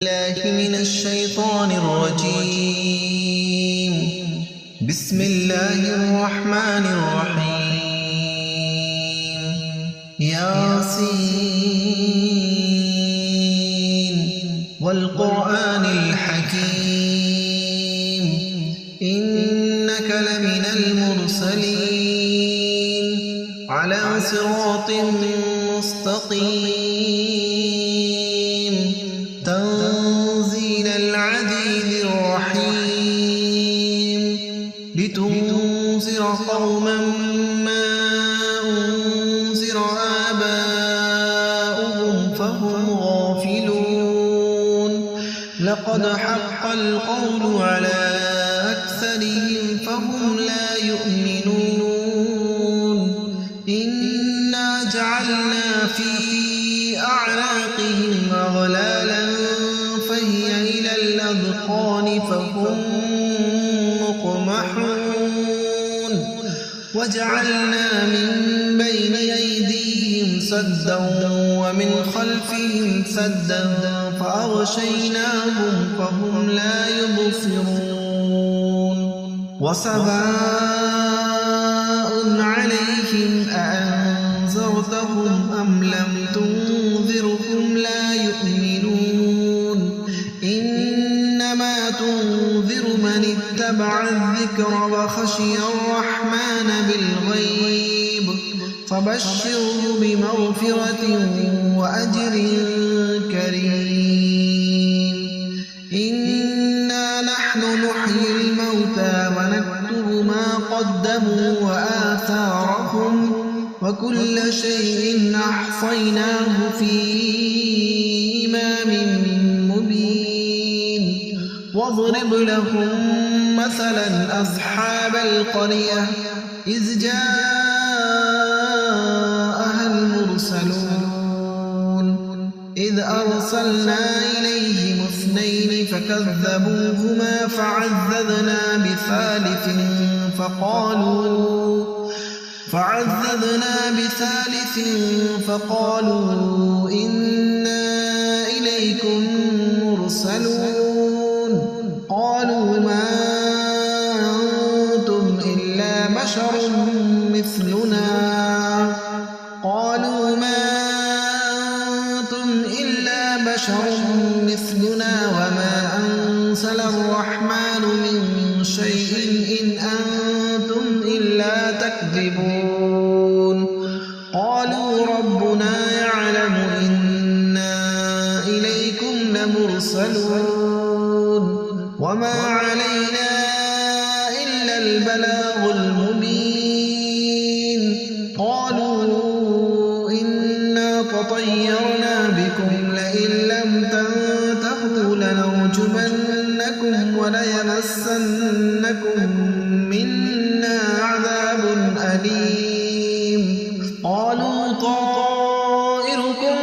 الله من الشيطان الرجيم. بسم الله الرحمن الرحيم. ياسين والقرآن الحكيم إنك لمن المرسلين على صراط مستقيم تنزيل العزيز الرحيم لتنذر قوما ما أنذر آباؤهم فهم غافلون لقد حق القول على أكثرهم فهم لا يؤمنون إنا جعلنا في أعناقهم أغلالا فهي إلى الأذقان فهم مقمحون وجعلنا من بين أيديهم سدا ومن خلفهم سدا فأغشيناهم فهم لا يبصرون وسواء عليهم أأنذرتهم أم لم تنذرهم لا يؤمنون إنما تنذر من اتبع الذكر وخشي الرحمن بالغيب فبشره بمغفرة وأجر كريم إنا نحن نحيي الموتى ونكتب ما قدموا وآثارهم وكل شيء أحصيناه في إمام مبين واضرب لهم مثلا أصحاب القرية إذ جاءها المرسلون إذ أرسلنا إليهم اثنين فكذبوهما فعززنا بثالث فقالوا إنا إليكم مرسلون قالوا ما أنتم إلا بشر مثلنا وما أنزل الرحمن من شيء إن أنتم إلا تكذبون قالوا ربنا يعلم إنا إليكم لمرسلون وما علينا إلا البلاغ المبين قالوا إنا تطيرنا بكم لئن لم تنتهوا لنرجمنكم وليمسنكم منا عذاب أليم قالوا طائركم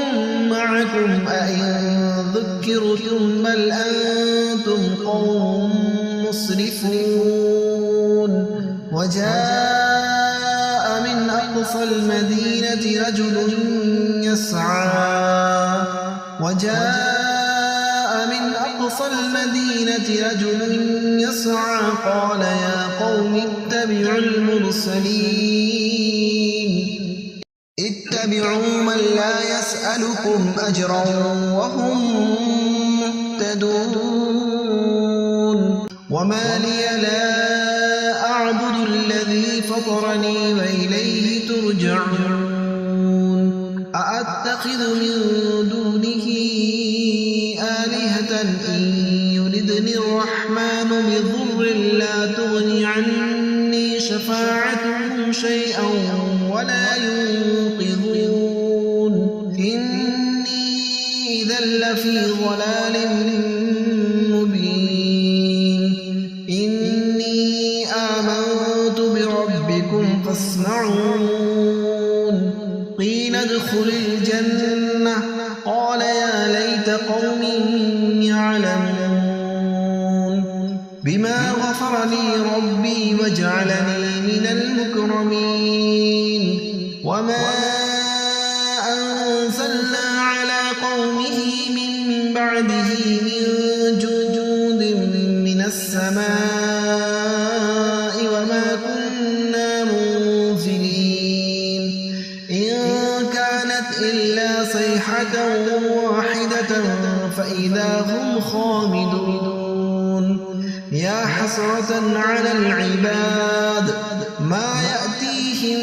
معكم أئن ذكرتم بل أنتم قوم مسرفون وجاء من أقصى المدينة رجل يسعى قال يا قوم اتبعوا المرسلين اتبعوا من لا يسألكم أجرا وهم مهتدون وما لي لا أعبد الذي فطرني وإليه ترجعون أأتخذ من دونه آلهة إن يردني الرحمن بضر لا تغني عني شفاعتهم شيئا ولا ينقذون إني إذا لفي ضلال مبين إني آمنت بربكم فاسمعون قيل ادخل الجنة قال يا ليت قومي يعلمون بما غفر لي ربي وجعلني من المكرمين وما أنزلنا على قومه من بعد بعده من جود من السماء وما كنا منزلين إن كانت إلا صيحة واحدة فإذا هم خامدون يا حسرة على العباد ما يأتيهم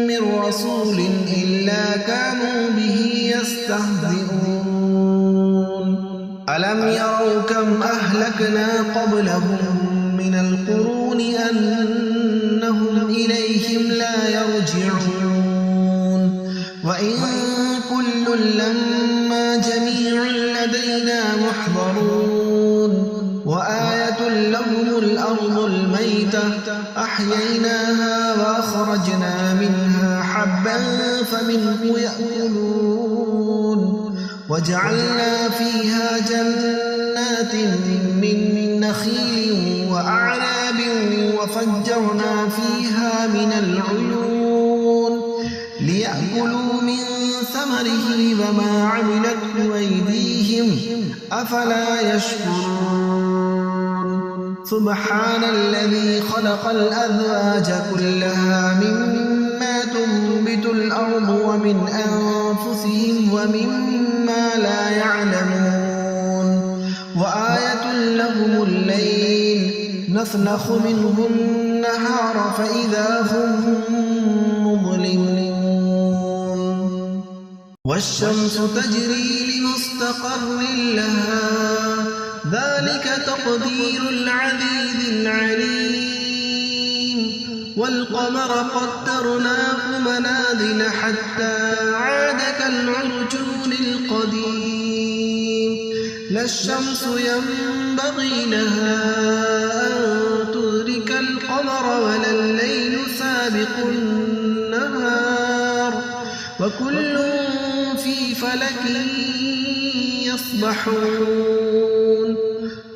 من رسول إلا كانوا به يستهزئون ألم يروا كم أهلكنا قبلهم من القرون أنهم إليهم لا يرجعون وإن كل لما جميع لدينا محضرون وآية لهم الأرض الميتة أحييناها وأخرجنا منها حبا فمنه يأكلون وجعلنا فيها جنات من نخيل وأعناب وفجرنا فيها من العيون ليأكلوا من ثمره وما عملته أيديهم أفلا يشكرون سبحان الذي خلق الأزواج كلها مما تنبت الأرض ومن أنفسهم ومما لا يعلمون وآية لهم الليل نسلخ منه النهار فإذا هم مظلمون والشمس تجري لمستقر لها ذلك تقدير العزيز العليم والقمر قدرناه منازل حتى عاد كالعرجون القديم لا الشمس ينبغي لها أن تدرك القمر ولا الليل سابق النهار وكل في فلك يسبحون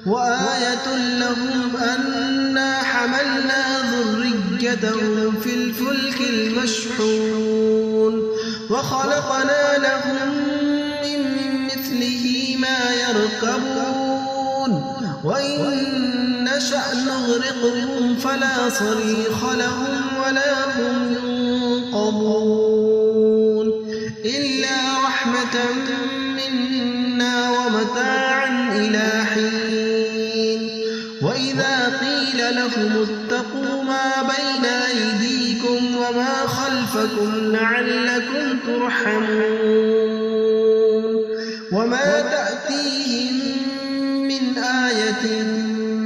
وآية لهم أنا حملنا ذريتهم في الفلك المشحون وخلقنا لهم من مثله ما يركبون وإن نشأ نغرقهم فلا صريخ لهم ولا هم ينقذون إلا رحمة منا ومتاعا إلى حين وإذا قيل لهم اتقوا ما بين أيديكم وما خلفكم لعلكم ترحمون وما تأتيهم من آية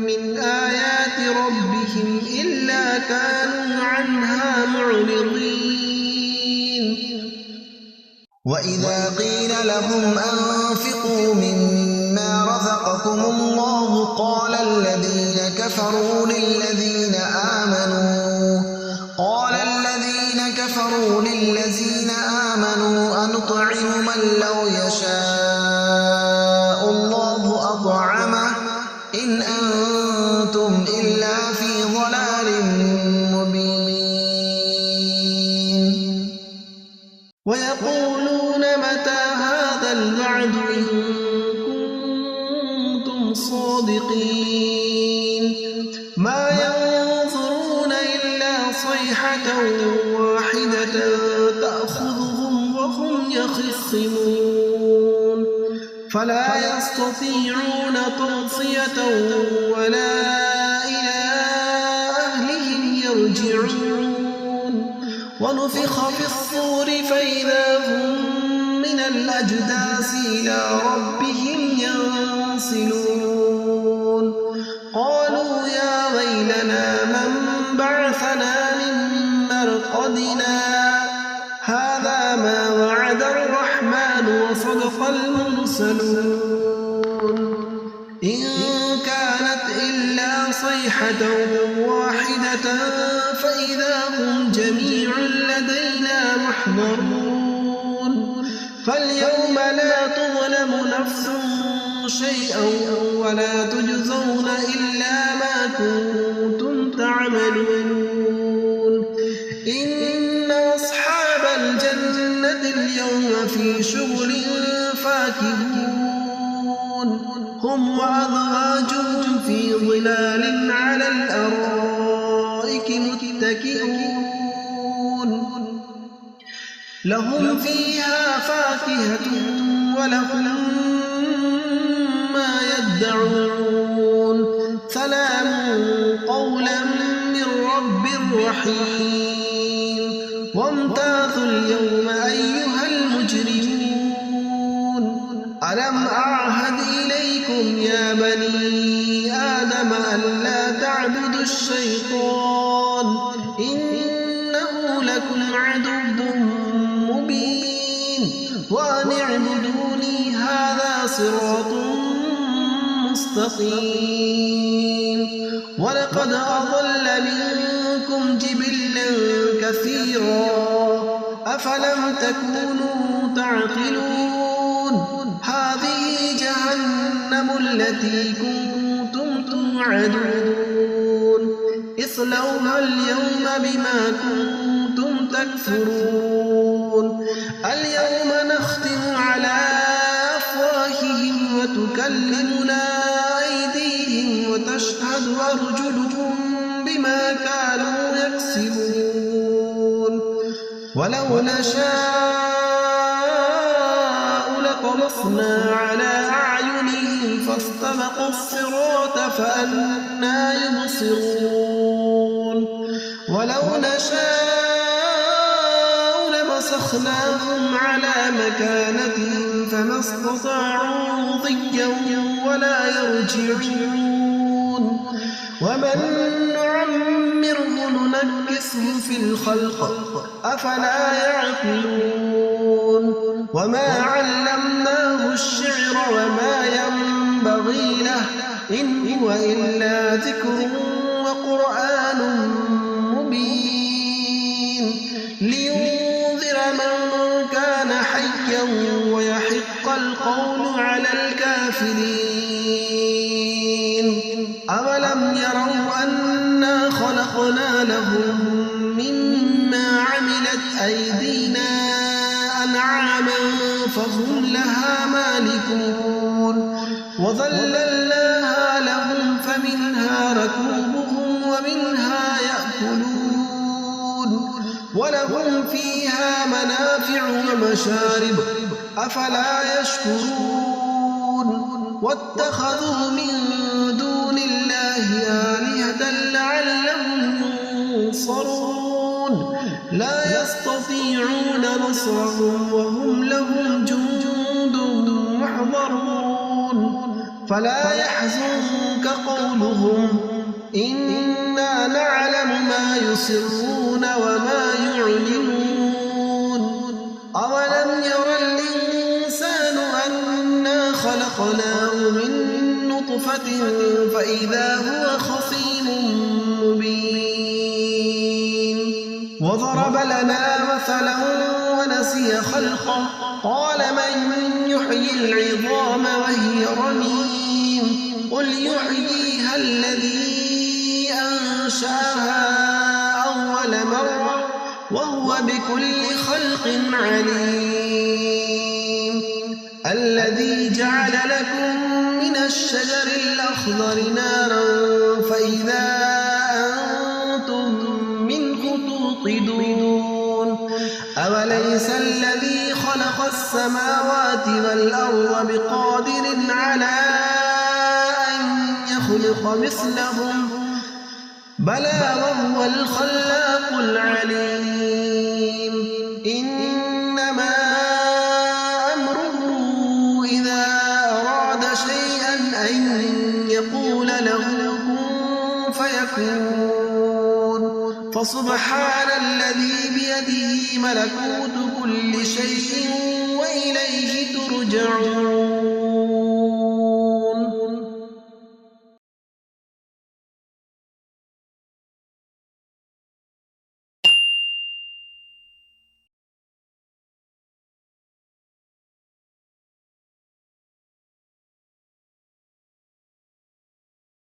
من آيات ربهم إلا كانوا عنها معرضين وإذا قيل لهم أنفقوا مما رزقكم الله قال الذين كفروا للذين آمنوا أنطعم من لو يشاء الله أطعمه إن أنتم إلا في ضلال مبين ويقولون متى هذا الوعد إن كنتم صادقين ما ينظرون إلا صيحة واحدة تأخذهم وهم يخصمون فلا يستطيعون توصية ولا إلى أهلهم يرجعون ونفخ في الصور فإذا هم من الأجداث إلى ربهم ينسلون قالوا يا ويلنا من بعثنا من مرقدنا هذا ما وعد الرحمن وصدق المرسلون إن كانت إلا صيحة واحدة فإذا هم جميع لدينا محضرون فاليوم لا تظلم نفس شيئا ولا تجزون إلا ما كنتم تعملون إن أصحاب الجنة اليوم في شغل فاكهون هم وأزواجهم في ظلال على الأرائك متكئون لهم فيها فاكهة ولهم ما يدعون سلام قولا من رب رحيم وامتازوا اليوم أيها المجرمون ألم أعهد إليكم يا بني آدم ألا تعبدوا الشيطان إنه لكم عدو مبين وأن اعبدوني هذا صراط مستقيم ولقد أضل منكم جبلا كثيرا أفلم تكونوا تعقلون هذه جهنم التي كنتم توعدون اصلوها اليوم بما كنتم تكفرون اليوم نختم على أفواههم وتكلمنا أيديهم وتشهد أرجلهم بما كانوا يكسبون ولو نشاء لطمسنا على أعينهم فاستبقوا الصراط فأنى يبصرون ولو نشاء لمسخناهم على مكانتهم فما استطاعوا ضيا ولا يرجعون ومن نعمره ننكسه في الخلق أفلا يعقلون وما علمناه الشعر وما ينبغي له إن هو إلا ذكر وقرآن مبين لينذر من كان حيا ويحق القول على الكافرين أولم يروا أنا خلقنا لهم مما عملت أيدينا أنعاما فهم لها مالكون وظللناها لهم فمنها ركوبهم ومنها يأكلون ولهم فيها منافع ومشارب أفلا يشكرون واتخذوا من دون الله آلهة لعلهم ينصرون لا يستطيعون نصرهم وهم لهم جند محضرون فلا يحزنك قولهم إنا نعلم ما يسرون وما يعلنون أولم ير الإنسان أنا خلقناه من نطفة فإذا هو خصيم مبين وضرب لنا مثلا ونسي خلقه قال من يحيي العظام وهي رميم قل يحييها الذي أنشأها أول مرة وهو بكل خلق عليم الذي جعل لكم من الشجر الأخضر نارا فإذا أنتم منه توقدون أوليس الذي خلق السماوات والأرض بقادر على أن يخلق مثلهم بلى وهو الخلاق العليم إنما أمره إذا أراد شيئا أن يقول له كن فيكون فسبحان الذي بيده ملكوت كل شيء وإليه ترجعون